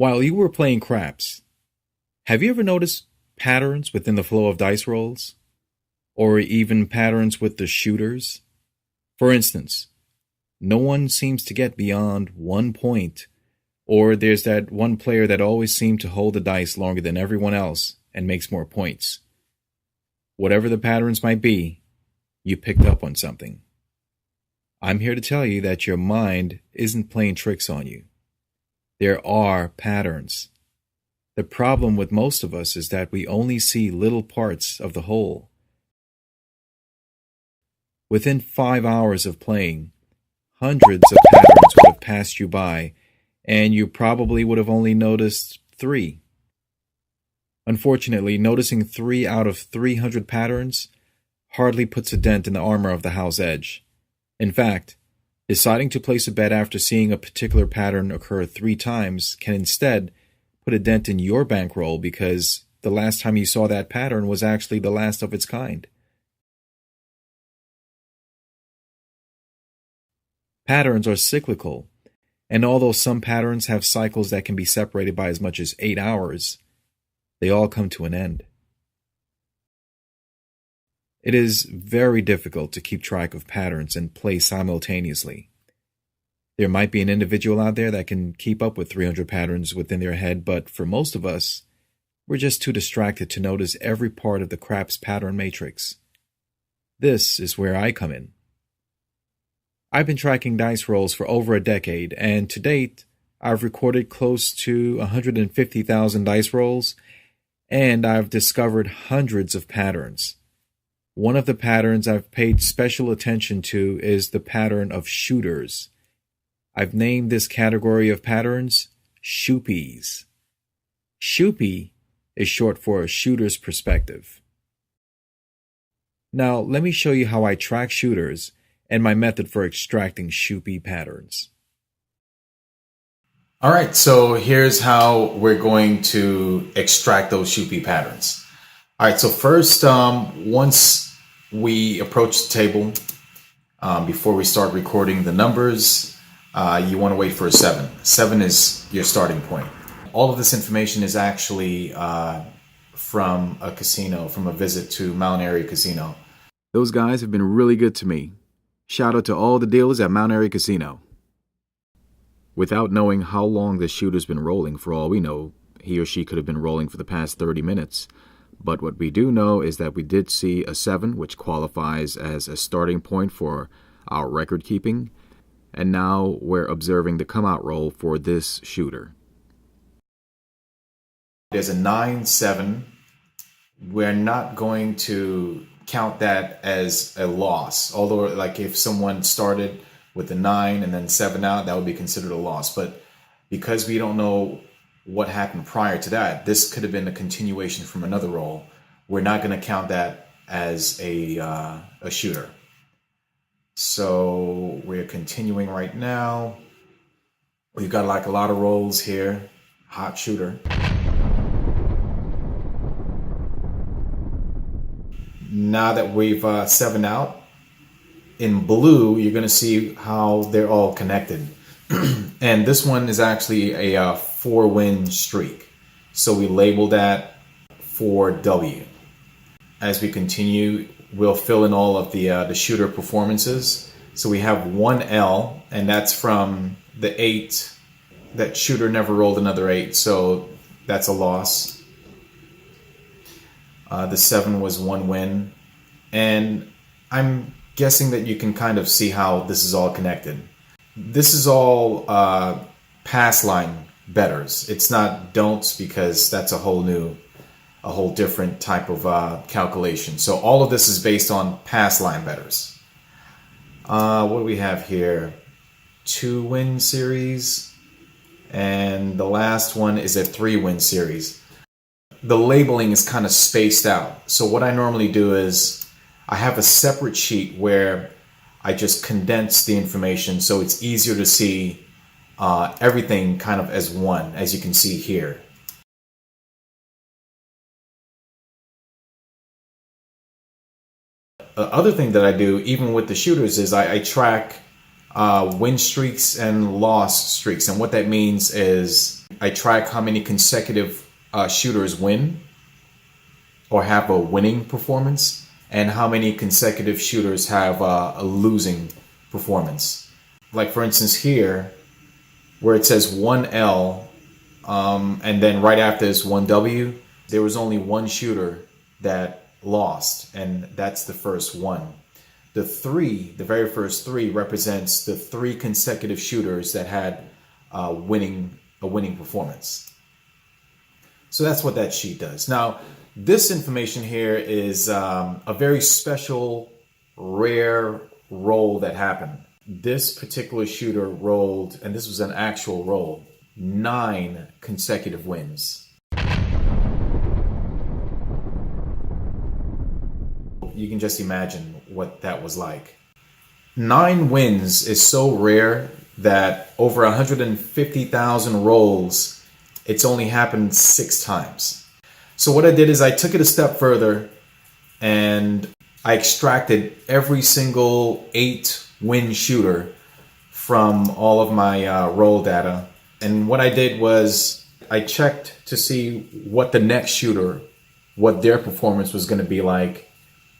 While you were playing craps, have you ever noticed patterns within the flow of dice rolls? Or even patterns with the shooters? For instance, no one seems to get beyond 1 point, or there's that one player that always seems to hold the dice longer than everyone else and makes more points. Whatever the patterns might be, you picked up on something. I'm here to tell you that your mind isn't playing tricks on you. There are patterns. The problem with most of us is that we only see little parts of the whole. Within 5 hours of playing, hundreds of patterns would have passed you by, and you probably would have only noticed 3. Unfortunately, noticing 3 out of 300 patterns hardly puts a dent in the armor of the house edge. In fact, deciding to place a bet after seeing a particular pattern occur 3 times can instead put a dent in your bankroll because the last time you saw that pattern was actually the last of its kind. Patterns are cyclical, and although some patterns have cycles that can be separated by as much as 8 hours, they all come to an end. It is very difficult to keep track of patterns and play simultaneously. There might be an individual out there that can keep up with 300 patterns within their head, but for most of us, we're just too distracted to notice every part of the craps pattern matrix. This is where I come in. I've been tracking dice rolls for over a decade, and to date, I've recorded close to 150,000 dice rolls, and I've discovered hundreds of patterns. One of the patterns I've paid special attention to is the pattern of shooters. I've named this category of patterns Shoopees. Shoopee is short for a shooter's perspective. Now, let me show you how I track shooters and my method for extracting Shoopee patterns. All right, so here's how we're going to extract those Shoopee patterns. All right, so first, once we approach the table, before we start recording the numbers, you want to wait for a 7. 7 is your starting point. All of this information is actually from a casino, from a visit to Mount Airy Casino. Those guys have been really good to me. Shout out to all the dealers at Mount Airy Casino. Without knowing how long the shooter's been rolling, for all we know, he or she could have been rolling for the past 30 minutes. But what we do know is that we did see a 7, which qualifies as a starting point for our record keeping. And now we're observing the come out roll for this shooter. There's a 9-7. We're not going to count that as a loss. Although, like if someone started with a 9 and then 7 out, that would be considered a loss. But because we don't know what happened prior to that, this could have been a continuation from another roll. We're not going to count that as a shooter. So we're continuing right now. We've got like a lot of rolls here. Hot shooter. Now that we've 7 out, in blue, you're going to see how they're all connected. And this one is actually a 4-win streak. So we label that 4W. As we continue, we'll fill in all of the shooter performances. So we have 1L, and that's from the 8. That shooter never rolled another 8, so that's a loss. The 7 was 1 win. And I'm guessing that you can kind of see how this is all connected. This is all pass line bettors. It's not don'ts because that's a whole different type of calculation. So all of this is based on pass line bettors. What do we have here? 2-win series. And the last one is a 3-win series. The labeling is kind of spaced out. So what I normally do is I have a separate sheet where I just condense the information so it's easier to see everything kind of as one, as you can see here. The other thing that I do, even with the shooters, is I track win streaks and loss streaks. And what that means is I track how many consecutive shooters win or have a winning performance, and how many consecutive shooters have a losing performance. Like for instance here, where it says 1L, and then right after this 1W, there was only one shooter that lost, and that's the first one. The very first three represents the 3 consecutive shooters that had a winning performance. So that's what that sheet does. Now, this information here is a very special, rare roll that happened. This particular shooter rolled, and this was an actual roll, 9 consecutive wins. You can just imagine what that was like. 9 wins is so rare that over 150,000 rolls, it's only happened 6 times. So what I did is I took it a step further and I extracted every single 8-win shooter from all of my roll data. And what I did was I checked to see what the next shooter, what their performance was going to be like,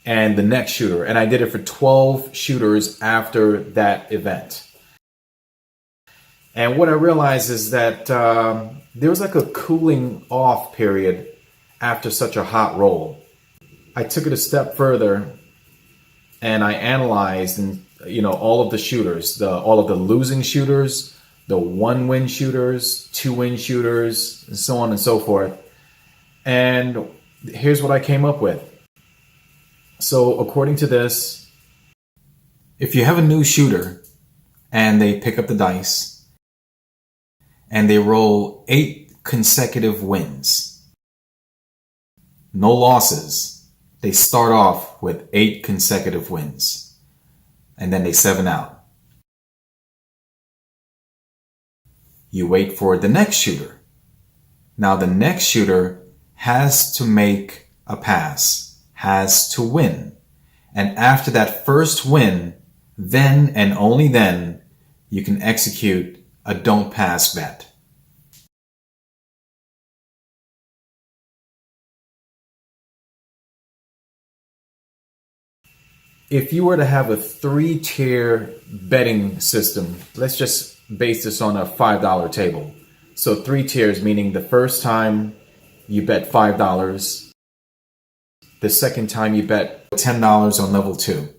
and the next shooter. And I did it for 12 shooters after that event. And what I realized is that there was like a cooling off period after such a hot roll. I took it a step further and I analyzed all of the shooters, all of the losing shooters, the 1-win shooters, 2-win shooters, and so on and so forth. And here's what I came up with. So according to this, if you have a new shooter and they pick up the dice and they roll 8 consecutive wins, no losses, they start off with 8 consecutive wins and then they 7 out. You wait for the next shooter. Now the next shooter has to make a pass, has to win. And after that first win, then and only then, you can execute a don't pass bet. If you were to have a 3-tier betting system, let's just base this on a $5 table. So 3 tiers, meaning the first time you bet $5, the second time you bet $10 on level 2.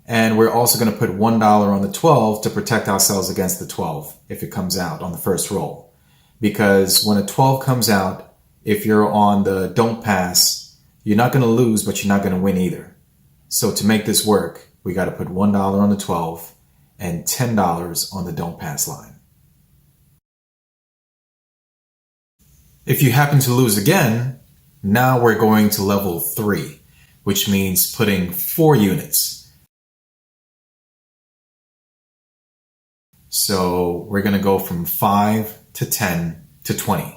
And we're also going to put $1 on the 12 to protect ourselves against the 12 if it comes out on the first roll. Because when a 12 comes out, if you're on the don't pass, you're not going to lose, but you're not going to win either. So to make this work, we got to put $1 on the 12 and $10 on the don't pass line. If you happen to lose again, now we're going to level 3, which means putting 4 units. So we're going to go from 5 to 10 to 20.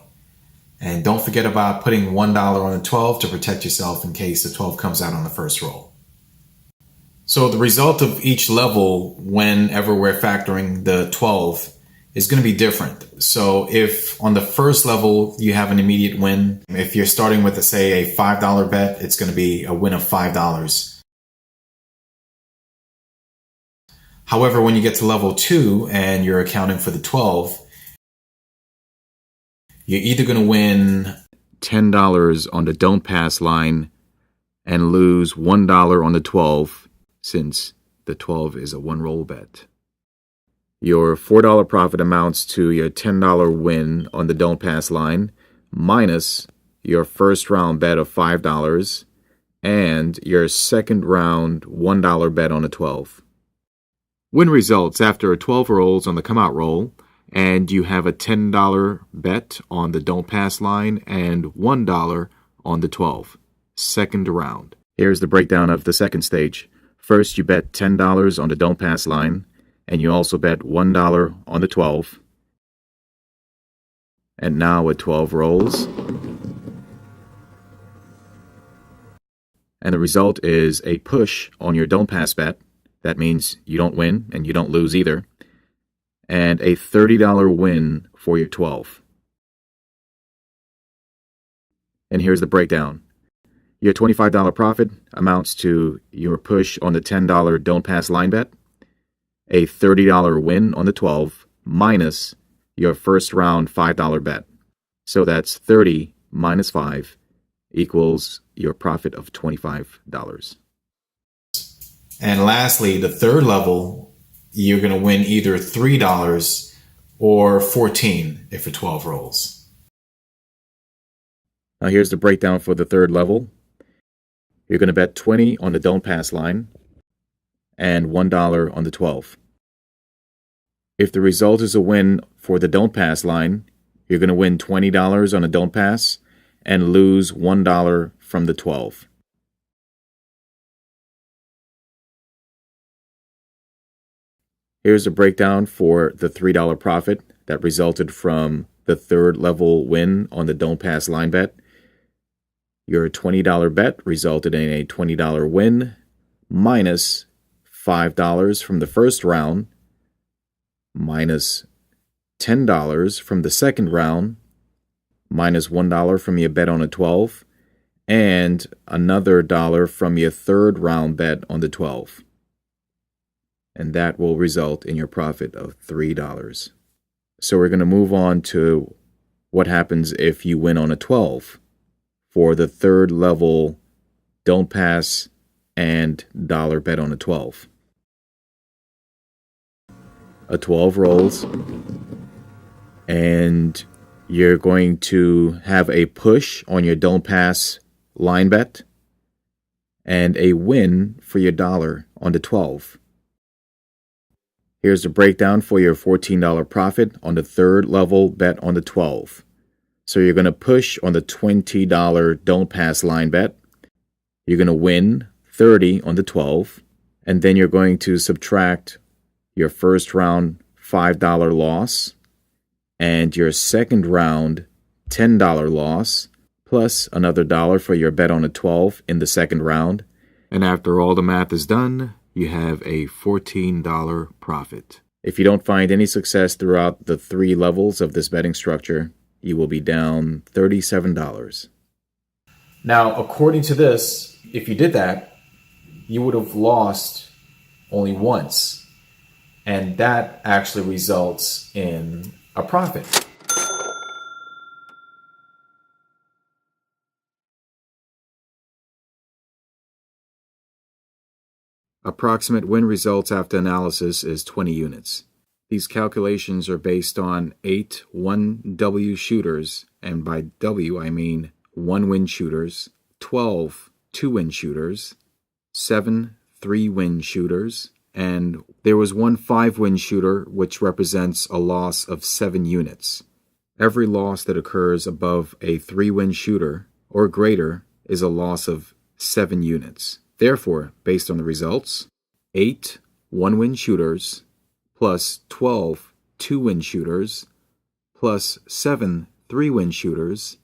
And don't forget about putting $1 on the 12 to protect yourself in case the 12 comes out on the first roll. So the result of each level, whenever we're factoring the 12, is going to be different. So if on the first level you have an immediate win, if you're starting with, say, a $5 bet, it's going to be a win of $5. However, when you get to level 2 and you're accounting for the 12, you're either going to win $10 on the don't pass line and lose $1 on the 12, since the 12 is a 1-roll bet. Your $4 profit amounts to your $10 win on the don't pass line minus your first round bet of $5 and your second round $1 bet on the 12. Win results after 12 rolls on the come out roll, and you have a $10 bet on the don't pass line and $1 on the 12. Second round. Here's the breakdown of the second stage. First, you bet $10 on the don't pass line, and you also bet $1 on the 12. And now with 12 rolls, and the result is a push on your don't pass bet. That means you don't win and you don't lose either. and a $30 win for your 12. And here's the breakdown. Your $25 profit amounts to your push on the $10 don't pass line bet, a $30 win on the 12, minus your first round $5 bet. So that's 30 minus 5 equals your profit of $25. And lastly, the third level, you're going to win either $3 or 14 if a 12 rolls. Now here's the breakdown for the third level. You're going to bet 20 on the don't pass line and $1 on the 12. If the result is a win for the don't pass line, you're going to win $20 on a don't pass and lose $1 from the 12. Here's a breakdown for the $3 profit that resulted from the third level win on the don't pass line bet. Your $20 bet resulted in a $20 win, minus $5 from the first round, minus $10 from the second round, minus $1 from your bet on a 12, and another dollar from your third round bet on the 12. And that will result in your profit of $3. So we're going to move on to what happens if you win on a 12 for the third level don't pass and dollar bet on a 12. A 12 rolls, and you're going to have a push on your don't pass line bet and a win for your dollar on the 12. Here's the breakdown for your $14 profit on the third level bet on the 12. So you're going to push on the $20 don't pass line bet. You're going to win 30 on the 12. And then you're going to subtract your first round $5 loss and your second round $10 loss, plus another dollar for your bet on a 12 in the second round. And after all the math is done, you have a $14 profit. If you don't find any success throughout the 3 levels of this betting structure, you will be down $37. Now, according to this, if you did that, you would have lost only once. And that actually results in a profit. Approximate win results after analysis is 20 units. These calculations are based on 8 1W shooters, and by W I mean 1-win shooters, 12 2-win shooters, 7 3-win shooters, and there was 1 5-win shooter, which represents a loss of 7 units. Every loss that occurs above a 3-win shooter or greater is a loss of 7 units. Therefore, based on the results, 8 1-win shooters plus 12 2-win shooters plus 7 3-win shooters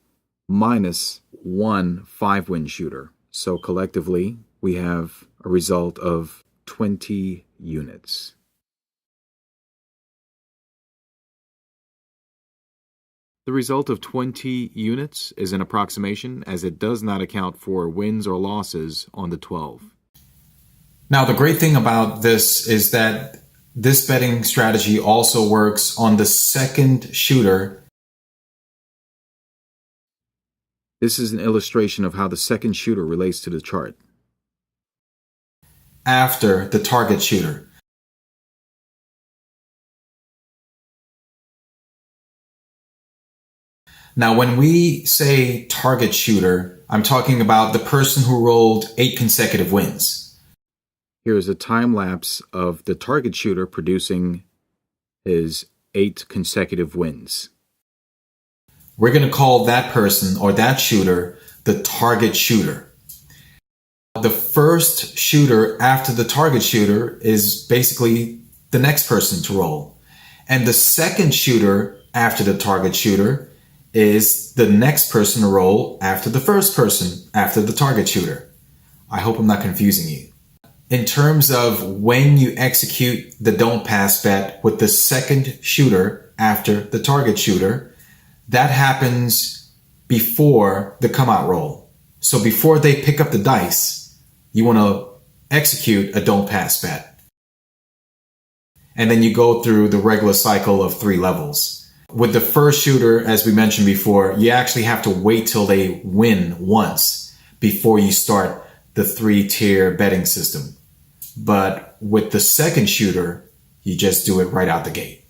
minus 1 5-win shooter. So collectively, we have a result of 20 units. The result of 20 units is an approximation, as it does not account for wins or losses on the 12. Now, the great thing about this is that this betting strategy also works on the second shooter. This is an illustration of how the second shooter relates to the chart. After the target shooter. Now, when we say target shooter, I'm talking about the person who rolled 8 consecutive wins. Here is a time lapse of the target shooter producing his 8 consecutive wins. We're going to call that person or that shooter the target shooter. The first shooter after the target shooter is basically the next person to roll. And the second shooter after the target shooter is the next person to roll after the first person after the target shooter. I hope I'm not confusing you. In terms of when you execute the don't pass bet with the second shooter after the target shooter, that happens before the come out roll. So before they pick up the dice, you want to execute a don't pass bet. And then you go through the regular cycle of 3 levels. With the first shooter, as we mentioned before, you actually have to wait till they win once before you start the 3-tier betting system. But with the second shooter, you just do it right out the gate.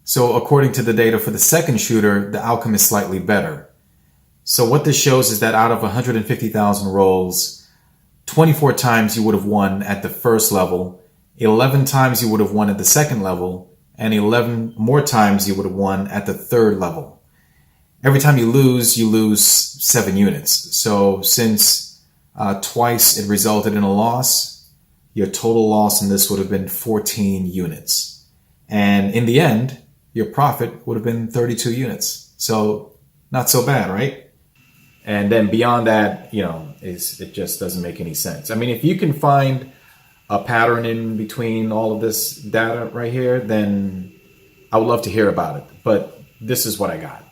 So according to the data for the second shooter, the outcome is slightly better. So what this shows is that out of 150,000 rolls, 24 times you would have won at the first level, 11 times you would have won at the second level, and 11 more times you would have won at the third level. Every time you lose 7 units. So since twice it resulted in a loss, your total loss in this would have been 14 units. And in the end, your profit would have been 32 units. So not so bad, right? And then beyond that, it just doesn't make any sense. I mean, if you can find a pattern in between all of this data right here, then I would love to hear about it. But this is what I got.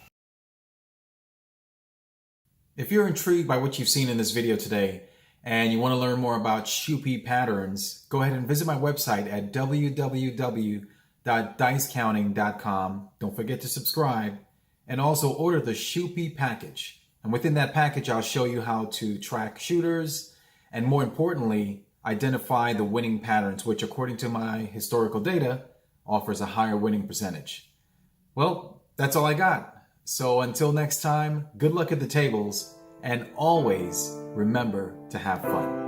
If you're intrigued by what you've seen in this video today and you want to learn more about Shoopee patterns, go ahead and visit my website at www.dicecounting.com. Don't forget to subscribe and also order the Shoopee package. And within that package, I'll show you how to track shooters and, more importantly, identify the winning patterns, which according to my historical data offers a higher winning percentage. Well, that's all I got. So until next time, good luck at the tables, and always remember to have fun.